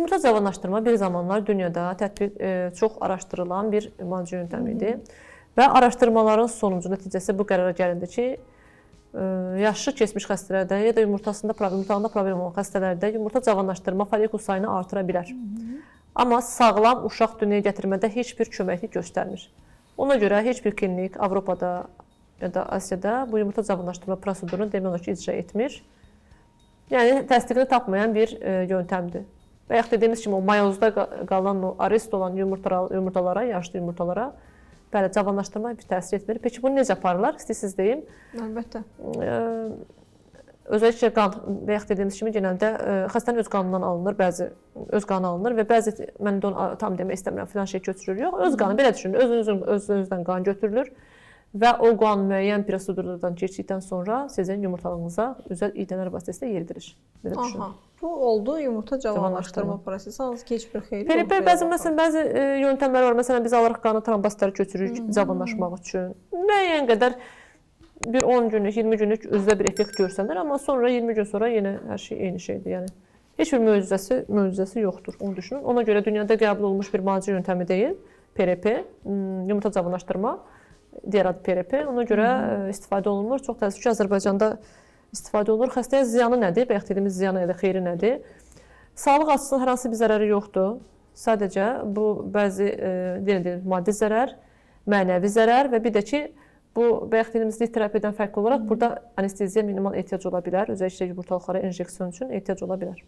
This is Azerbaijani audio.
Yumurta cavanlaşdırma bir zamanlar dünyada çox araşdırılan bir müalicə yöntəmidir. Və araşdırmaların sonucu nəticəsi bu qərara gəlindi ki, yaşı keçmiş xəstələrdə ya da yumurtasında problem olan xəstələrdə yumurta cavanlaşdırma folikul sayını artıra bilər. Amma sağlam uşaq dünyaya gətirmədə heç bir köməklik göstərmir. Ona görə heç bir klinik Avropada ya da Asiyada bu yumurta cavanlaşdırma prosedurunu demək olar ki, icra etmir. Yəni, təsdiqini tapmayan bir yöntəmdir. Və yaxud dediyimiz kimi, o mayozda qalan, o arist olan yumurtalara, yaşlı yumurtalara bəli, cavanlaşdırma bir təsir etmir. Peki, bunu necə aparırlar? İstəyirsiniz deyim. Əlbəttə. Özəlliklə qan və yaxud dediyimiz kimi, genəldə xəstənin öz qanından alınır, öz qanı alınır və bəzi, mən də onu tam demək istəmirəm, filan şey götürülür. Yox, öz qanı, belə düşünün, özünüzdən qan götürülür və o qan müəyyən prosedurlardan keçdikdən sonra sizin yumurtalığınıza özəl iğnələr vasitəsilə yeridilir. Belə düşünün. Aha, bu oldu yumurta cavanlaşdırma prosesi. Hansı ki, heç bir xeyri yox. Bəzi yöntəmlər var. Məsələn, biz alırıq qanı trombositləri götürürük cavanlaşmaq üçün. Müəyyən qədər bir 10 günlük, 20 günlük özdə bir effekt görsənir, amma sonra 20 gün sonra yenə hər şey eyni şeydir. Yəni heç bir möcüzəsi yoxdur, onu düşünün. Ona görə dünyada qəbul olunmuş bir müalicə yöntəmi deyil, PRP, yumurta cavanlaşdırma, digər adı PRP. Ona görə istifadə olunmur. Çox təəssüf ki, Azərbaycanda istifadə olunur. Xəstəyə ziyanı nədir? Bayaq dediyimiz ziyanı ya da xeyri nədir? Sağlıq açısından hər hansı bir zərəri yoxdur. Sadəcə bu bəzi maddi zərər, mənəvi zərər və bir də ki, bu bayaq dediyimiz terapiyadan fərqli olaraq burada anesteziya minimal ehtiyac ola bilər. Özəlliklə yumurtalıqlara injeksiyon üçün ehtiyac ola bilər.